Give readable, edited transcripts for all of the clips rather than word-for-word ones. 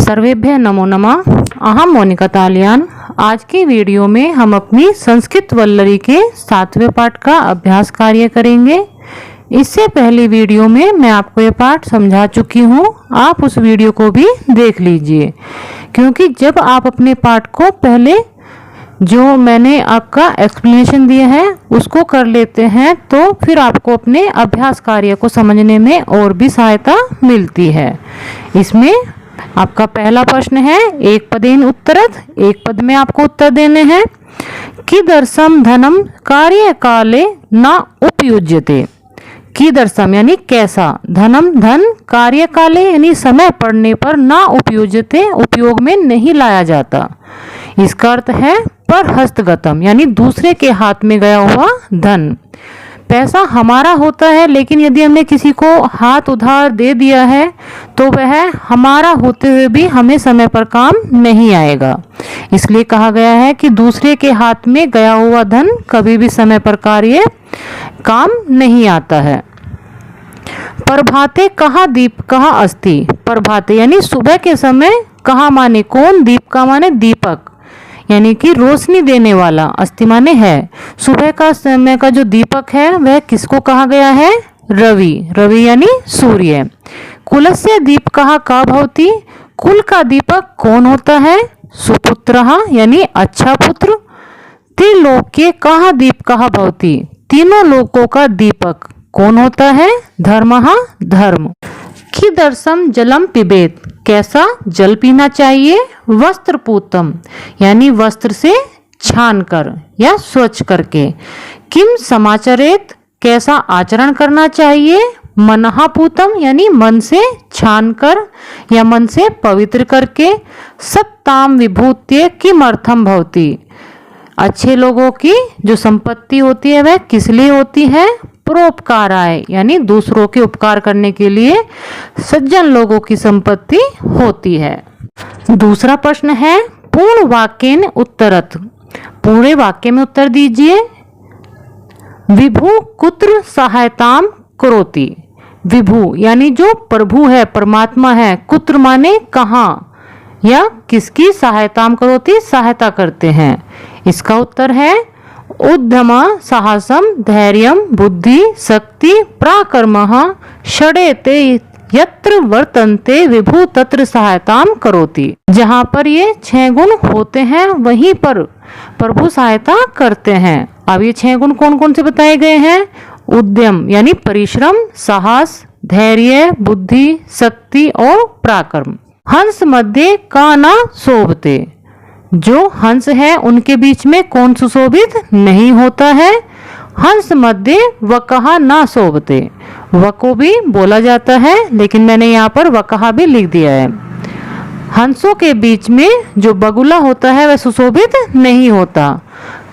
सर्वेभ्य नमो नमः। अहम मोनिका तालियान। आज की वीडियो में हम अपनी संस्कृत वल्लरी के 7वें पाठ का अभ्यास कार्य करेंगे। इससे पहली वीडियो में मैं आपको ये पाठ समझा चुकी हूँ, आप उस वीडियो को भी देख लीजिए, क्योंकि जब आप अपने पाठ को पहले जो मैंने आपका एक्सप्लेनेशन दिया है उसको कर लेते हैं तो फिर आपको अपने अभ्यास कार्य को समझने में और भी सहायता मिलती है। इसमें आपका पहला प्रश्न है, एक पदेन उत्तरत, एक पद में आपको उत्तर देने हैं। कीदर्शम धनम कार्य काले न उपयुज्यते। कीदर्शम यानी कैसा, धनम धन, कार्य काले यानी समय पड़ने पर, ना उपयुज्यते उपयोग में नहीं लाया जाता। इसका अर्थ है पर हस्तगतम यानी दूसरे के हाथ में गया हुआ धन। पैसा हमारा होता है, लेकिन यदि हमने किसी को हाथ उधार दे दिया है तो वह हमारा होते हुए भी हमें समय पर काम नहीं आएगा। इसलिए कहा गया है कि दूसरे के हाथ में गया हुआ धन कभी भी समय पर कार्य काम नहीं आता है। प्रभाते कहा दीप कहा अस्ति। प्रभाते यानी सुबह के समय, कहा माने कौन, दीप का माने दीपक यानी कि रोशनी देने वाला, अस्ति माने है। सुबह का समय का जो दीपक है वह किसको कहा गया है, रवि। रवि यानी सूर्य। कुलस्य दीप कहा का भवति। कुल का दीपक कौन होता है, सुपुत्रः यानी अच्छा पुत्र। त्रिलोक्य कहा दीप कहा भवति। तीनों लोकों का दीपक कौन होता है, धर्मः धर्म। कीदर्शम जलम पिबेत, कैसा जल पीना चाहिए। वस्त्रपूतम यानी वस्त्र से छान कर या स्वच्छ करके। किम समाचरेत, कैसा आचरण करना चाहिए। मनहापूतम यानी मन से छान कर या मन से पवित्र करके। सत्ताम विभूत्य किम अर्थम भवति, अच्छे लोगों की जो संपत्ति होती है वह किस लिए होती है, परोपकाराय यानी दूसरों के उपकार करने के लिए सज्जन लोगों की संपत्ति होती है। दूसरा प्रश्न है, पूर्ण वाक्येन उत्तरत, पूरे वाक्य में उत्तर दीजिए। विभु कुत्र सहायताम करोति। विभु यानी जो प्रभु है, परमात्मा है। कुत्र माने कहाँ या किसकी सहायताम करोति, सहायता करते हैं। इसका उत्तर है उद्यम साहसम धैर्यम बुद्धि शक्ति पराक्रमः षडेते यत्र वर्तन्ते विभु तत्र सहायताम करोति। जहाँ पर ये 6 गुण होते हैं वहीं पर प्रभु सहायता करते हैं। अब ये 6 गुण कौन कौन से बताए गए हैं। उद्यम यानी परिश्रम, साहस, धैर्य, बुद्धि, शक्ति और पराक्रम। हंस मध्य का न शोभते, जो हंस है उनके बीच में कौन सुशोभित नहीं होता है। हंस मध्य वकहा ना शोभते, व को भी बोला जाता है लेकिन मैंने यहाँ पर वकहा भी लिख दिया है। हंसों के बीच में जो बगुला होता है वह सुशोभित नहीं होता।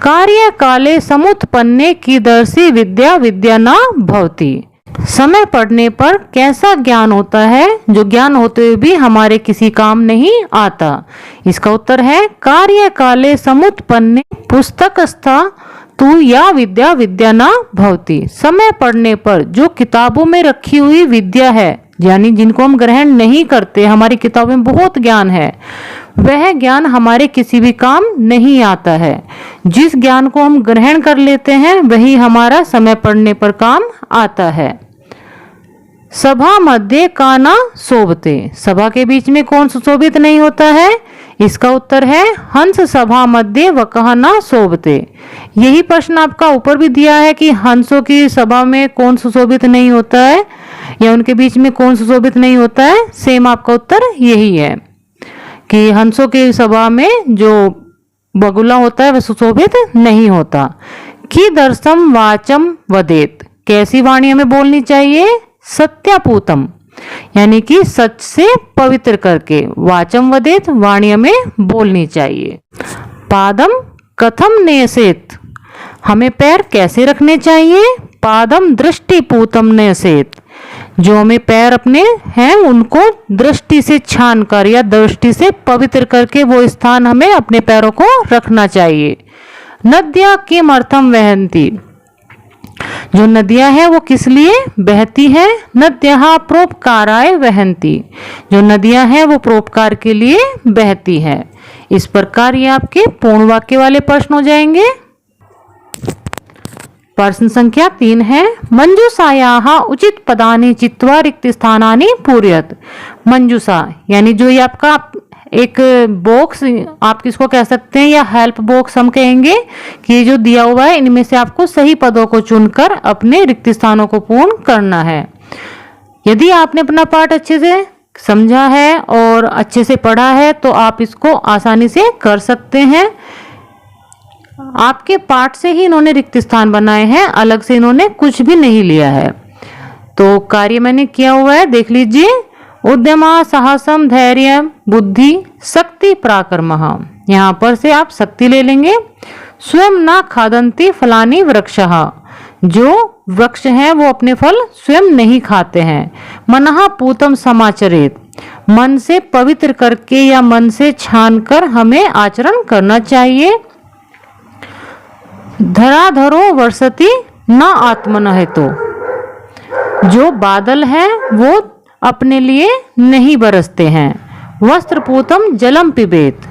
कार्य काले समुत्पन्ने कीदर्शी विद्या विद्या ना भवति। समय पड़ने पर कैसा ज्ञान होता है जो ज्ञान होते हुए भी हमारे किसी काम नहीं आता। इसका उत्तर है कार्य काले समुत्पन्ने पुस्तकस्था तू या विद्या विद्या ना भवति। समय पड़ने पर जो किताबों में रखी हुई विद्या है, यानी जिनको हम ग्रहण नहीं करते, हमारी किताबों में बहुत ज्ञान है, वह ज्ञान हमारे किसी भी काम नहीं आता है। जिस ज्ञान को हम ग्रहण कर लेते हैं वही हमारा समय पड़ने पर काम आता है। सभा मध्य का ना शोभते, सभा के बीच में कौन सुशोभित नहीं होता है। इसका उत्तर है हंस सभा मध्य व कहा ना शोभते। यही प्रश्न आपका ऊपर भी दिया है कि हंसों की सभा में कौन सुशोभित नहीं होता है या उनके बीच में कौन सुशोभित नहीं होता है। सेम आपका उत्तर यही है कि हंसों की सभा में जो बगुला होता है वह सुशोभित नहीं होता। कीदर्शम वाचम वदेत, कैसी वाणी हमें बोलनी चाहिए। सत्यापूतम यानी कि सच से पवित्र करके। वाचम वदेत वाणी में बोलनी चाहिए। पादम कथम नेसेत, हमें पैर कैसे रखने चाहिए। पादम दृष्टिपूतम नेसेत, जो हमें पैर अपने हैं उनको दृष्टि से छान कर या दृष्टि से पवित्र करके वो स्थान हमें अपने पैरों को रखना चाहिए। नद्या किम अर्थम वहंती, जो नदियां हैं वो किस लिए बहती हैं? नद्यः परोपकाराय वहन्ति। जो नदियां हैं वो परोपकार के लिए बहती है। इस प्रकार ये आपके पूर्ण वाक्य वाले प्रश्न हो जाएंगे। प्रश्न संख्या 3 है, मंजूषायाः उचित पदानि चित्वा रिक्त स्थानानि पूरयत। मंजूषा यानी जो ये आपका एक बॉक्स आप किसको कह सकते हैं, या हेल्प बॉक्स हम कहेंगे कि ये जो दिया हुआ है इनमें से आपको सही पदों को चुनकर अपने रिक्त स्थानों को पूर्ण करना है। यदि आपने अपना पाठ अच्छे से समझा है और अच्छे से पढ़ा है तो आप इसको आसानी से कर सकते हैं। आपके पाठ से ही इन्होंने रिक्त स्थान बनाए हैं, अलग से इन्होंने कुछ भी नहीं लिया है। तो कार्य मैंने किया हुआ है, देख लीजिए। उद्यमा साहसम धैर्य बुद्धि शक्ति पराक्रमः। यहाँ पर से आप शक्ति ले लेंगे। स्वयं न खादन्ति फलानि वृक्षः। जो वृक्ष हैं वो अपने फल स्वयं नहीं खाते हैं। मनः पूतं समाचरेत। मन से पवित्र करके या मन से छान कर हमें आचरण करना चाहिए। धराधरो वर्षति न आत्मन हेतु। जो बादल हैं वो अपने लिए नहीं बरसते हैं। वस्त्र पूतम जलम पिबेत।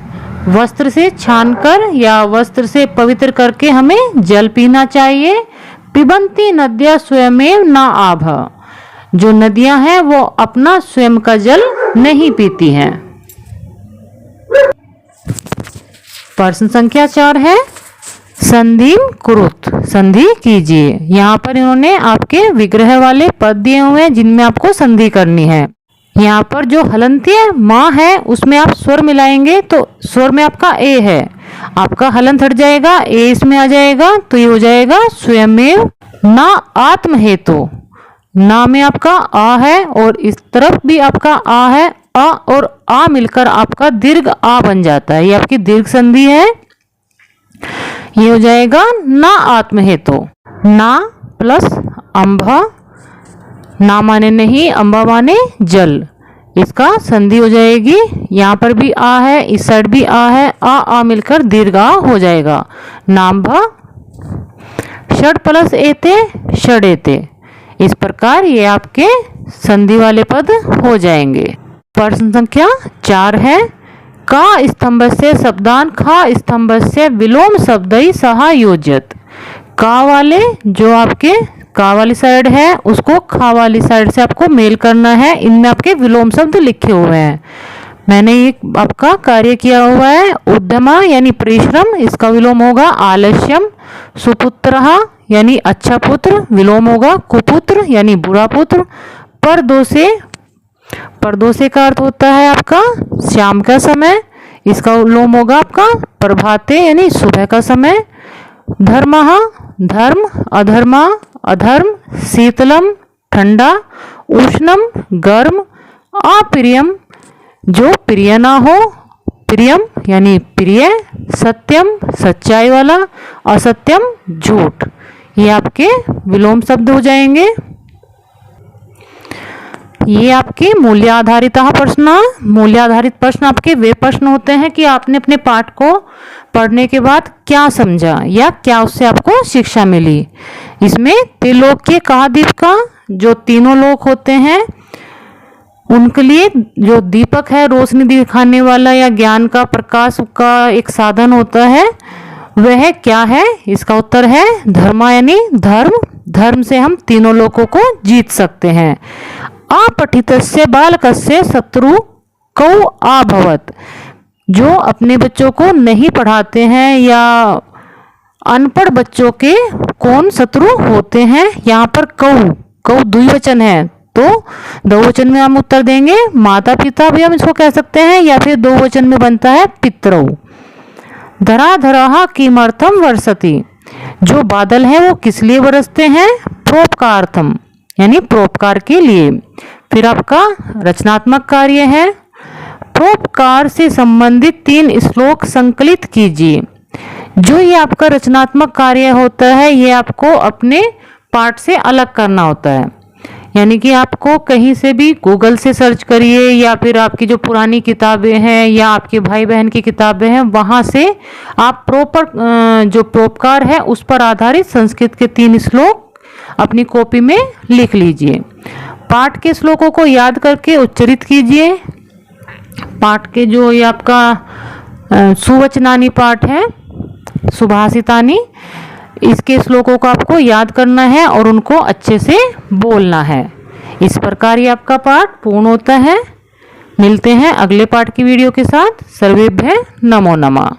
वस्त्र से छानकर या वस्त्र से पवित्र करके हमें जल पीना चाहिए। पिबंती नद्या स्वयमेव न आभ। जो नदियां हैं वो अपना स्वयं का जल नहीं पीती हैं। प्रश्न संख्या 4 है, संधि कुरुत। संधि कीजिए। यहाँ पर इन्होंने आपके विग्रह वाले पद दिए हुए हैं जिनमें आपको संधि करनी है। यहाँ पर जो हलंत्य माँ है उसमें आप स्वर मिलाएंगे तो स्वर में आपका ए है, आपका हलंत हट जाएगा, ए इसमें आ जाएगा तो ये हो जाएगा स्वयमेव न आत्म हेतु। ना में आपका आ है और इस तरफ भी आपका आ है। आ और आ मिलकर आपका दीर्घ आ बन जाता है, ये आपकी दीर्घ संधि है। ये हो जाएगा ना आत्म हेतु। ना प्लस अंबा, ना माने नहीं, अंबा माने जल, इसका संधि हो जाएगी। यहाँ पर भी आ है, इस साइड भी आ है, आ मिलकर दीर्घ आ हो जाएगा। नाम्भा षड प्लस एते षडेते। इस प्रकार ये आपके संधि वाले पद हो जाएंगे। प्रश्न संख्या 4 है, का स्तंभस्य शब्दान खा स्तंभस्य विलोम शब्दई सहा योज्यत। का वाले जो आपके का वाली साइड है उसको खा वाली साइड से आपको मेल करना है। इनमें आपके विलोम शब्द लिखे हुए हैं। मैंने एक आपका कार्य किया हुआ है। उद्यमा यानी परिश्रम, इसका विलोम होगा आलस्यम। सुपुत्रः यानी अच्छा पुत्र, विलोम होगा कुपुत्र यानी बुरा पुत्र। परदोषे, परदोषे का अर्थ होता है आपका शाम का समय, इसका विलोम होगा आपका प्रभाते यानी सुबह का समय। धर्मः धर्म, अधर्मा अधर्म। शीतलम ठंडा, उष्णम गर्म। अप्रियम जो प्रिय ना हो, प्रियम यानी प्रिय। सत्यम सच्चाई वाला, असत्यम झूठ। ये आपके विलोम शब्द हो जाएंगे। ये आपके मूल्य आधारित प्रश्न। मूल्य आधारित प्रश्न आपके वे प्रश्न होते हैं कि आपने अपने पाठ को पढ़ने के बाद क्या समझा या क्या उससे आपको शिक्षा मिली। इसमें त्रिलोक्य कहा दीप का, जो तीनों लोक होते हैं उनके लिए जो दीपक है, रोशनी दिखाने वाला या ज्ञान का प्रकाश का एक साधन होता है, वह क्या है? इसका उत्तर है धर्म यानी धर्म। धर्म से हम तीनों लोकों को जीत सकते हैं। अपठितस्य बालकस्य शत्रु कौ अभवत्। जो अपने बच्चों को नहीं पढ़ाते हैं या अनपढ़ बच्चों के कौन शत्रु होते हैं? यहाँ पर कौ द्विवचन है तो बहुवचन में हम उत्तर देंगे माता पिता भी हम इसको कह सकते हैं, या फिर दो वचन में बनता है पितरौ। धराधरः किमर्थम वर्षति। जो बादल है वो किस लिए बरसते हैं? परोपकारार्थम यानी परोपकार के लिए। फिर आपका रचनात्मक कार्य है। परोपकार से संबंधित 3 श्लोक संकलित कीजिए। जो ये आपका रचनात्मक कार्य होता है ये आपको अपने पाठ से अलग करना होता है। यानी कि आपको कहीं से भी गूगल से सर्च करिए या फिर आपकी जो पुरानी किताबें हैं या आपके भाई बहन की किताबें हैं वहाँ से आप प्रॉपर जो परोपकार है उस पर आधारित संस्कृत के 3 श्लोक अपनी कॉपी में लिख लीजिए। पाठ के श्लोकों को याद करके उच्चरित कीजिए। पाठ के जो ये आपका सुवचनानी पाठ है, सुभाषितानी, इसके श्लोकों को आपको याद करना है और उनको अच्छे से बोलना है। इस प्रकार ये आपका पाठ पूर्ण होता है। मिलते हैं अगले पाठ की वीडियो के साथ। सर्वेभ्यः नमो नमः।